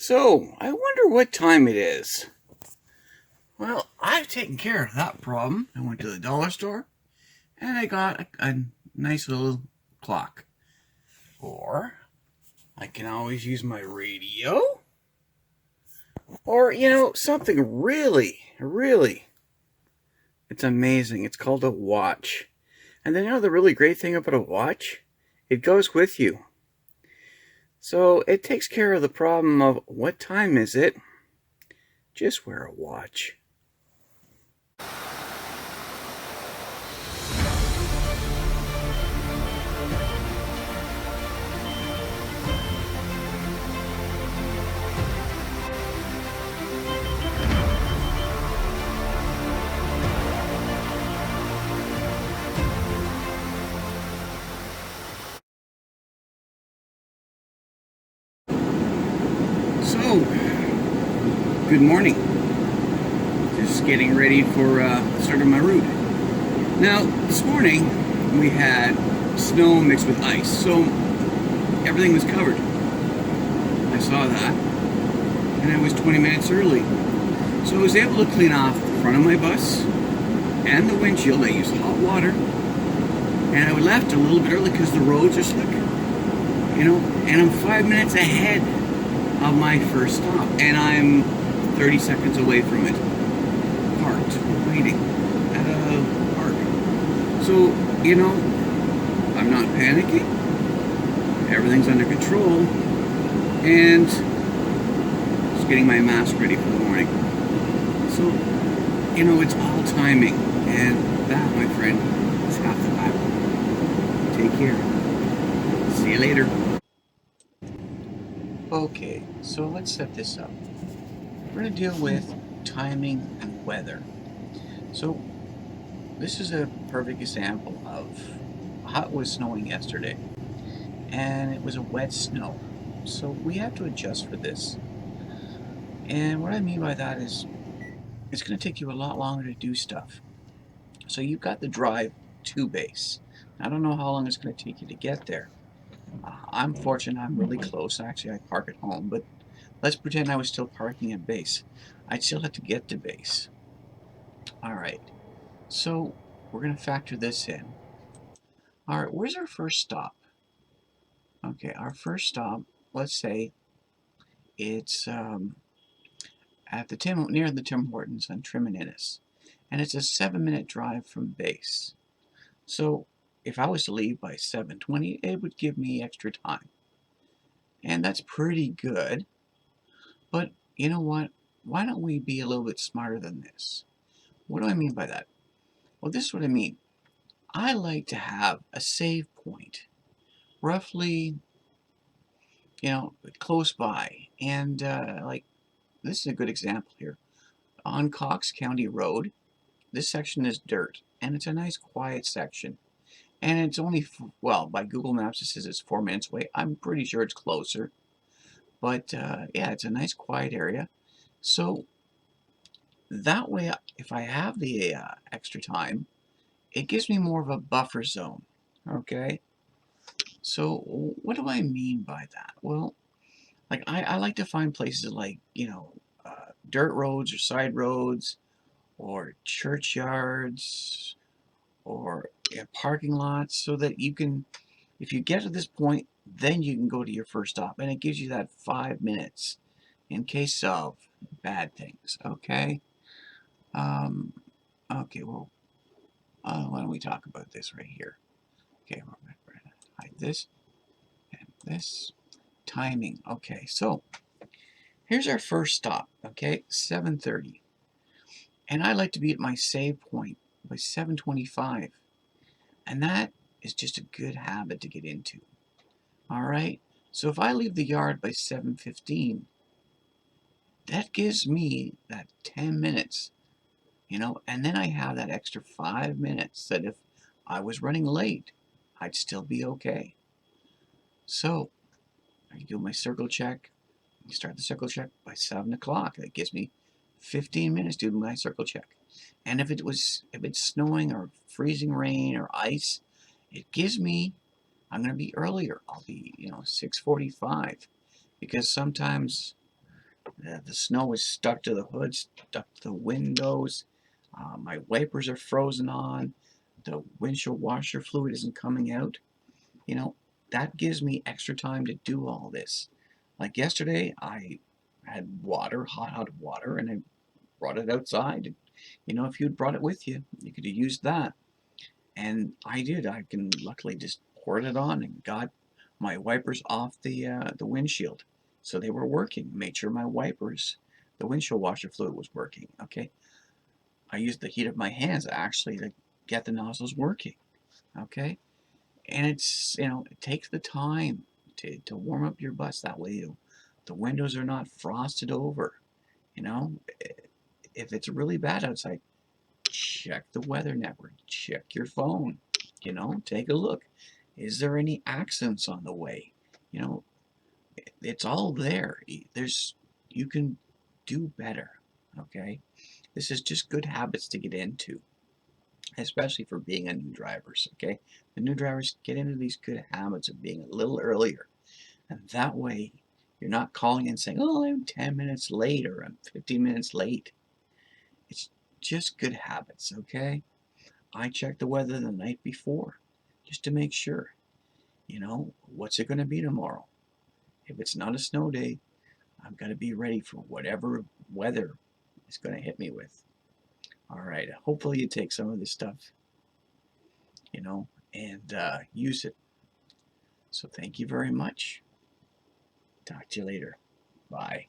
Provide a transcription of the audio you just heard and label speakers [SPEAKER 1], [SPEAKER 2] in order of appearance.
[SPEAKER 1] So, I wonder what time it is. Well, I've taken care of that problem. I went to the dollar store and I got a nice little clock. Or I can always use my radio. Or, something really, it's amazing. It's called a watch. And then, the really great thing about a watch? It goes with you. So, it takes care of the problem of what time is it? Just wear a watch. So, good morning. Just getting ready for the start of my route. Now, this morning we had snow mixed with ice, so everything was covered. I saw that, and I was 20 minutes early. So I was able to clean off the front of my bus and the windshield. I used hot water, and I left a little bit early because the roads are slick. And I'm 5 minutes ahead of my first stop, and I'm 30 seconds away from it. Parked, waiting at a park. So, I'm not panicking. Everything's under control, and just getting my mask ready for the morning. So, it's all timing, and that, my friend, is half the battle. Take care. See you later. Okay, so let's set this up. We're going to deal with timing and weather. So, this is a perfect example of how it was snowing yesterday. And it was a wet snow. So, we have to adjust for this. And what I mean by that is, it's going to take you a lot longer to do stuff. So, you've got the drive to base. I don't know how long it's going to take you to get there. I'm fortunate I'm really close. Actually, I park at home, but let's pretend I was still parking at base. I'd still have to get to base. Alright, so we're going to factor this in. Alright, where's our first stop? Okay, our first stop, let's say it's at near the Tim Hortons on Trimininus. And it's a 7-minute drive from base. So if I was to leave by 7:20, it would give me extra time. And that's pretty good. But you know what? Why don't we be a little bit smarter than this? What do I mean by that? Well, this is what I mean. I like to have a save point, roughly, close by. And like, this is a good example here. On Cox County Road, this section is dirt, and it's a nice quiet section. And it's only, well, by Google Maps it says it's 4 minutes away. I'm pretty sure it's closer. But yeah, it's a nice quiet area. So that way, if I have the extra time, it gives me more of a buffer zone. Okay? So what do I mean by that? Well, like I like to find places like, dirt roads or side roads or churchyards or parking lots so that you can, if you get to this point, then you can go to your first stop. And it gives you that 5 minutes in case of bad things. Okay? Um, okay, well, why don't we talk about this right here? Okay, we're going to hide this and this. Timing. Okay, so here's our first stop. Okay, 7:30. And I like to be at my save point by 7:25. And that is just a good habit to get into. Alright? So if I leave the yard by 7:15, that gives me that 10 minutes. And then I have that extra 5 minutes that if I was running late, I'd still be okay. So, I do my circle check. I start the circle check by 7 o'clock. That gives me 15 minutes to do my circle check. And if it's snowing or freezing rain or ice, it gives me, I'm going to be earlier. I'll be, 6:45, because sometimes The snow is stuck to the hood, stuck to the windows. My wipers are frozen on. The windshield washer fluid isn't coming out. You know, that gives me extra time to do all this. Like yesterday, I had water, hot water, and I brought it outside. You know, if you'd brought it with you, you could have used that. And I did. I can luckily just poured it on and got my wipers off the windshield, so they were working. Made sure my wipers, the windshield washer fluid was working. Okay, I used the heat of my hands actually to get the nozzles working. Okay, and it's, you know, it takes the time to warm up your bus. That way the windows are not frosted over. You know, if it's really bad outside, check the weather network, check your phone, you know, take a look. Is there any accidents on the way? You know, it's all there. You can do better, okay? This is just good habits to get into, especially for being a new drivers, okay? The new drivers get into these good habits of being a little earlier, and that way you're not calling and saying, oh, I'm 10 minutes late or I'm 15 minutes late. It's just good habits, okay? I check the weather the night before just to make sure. You know, what's it going to be tomorrow? If it's not a snow day, I've got to be ready for whatever weather is going to hit me with. All right, hopefully you take some of this stuff, you know, and use it. So thank you very much. Talk to you later. Bye.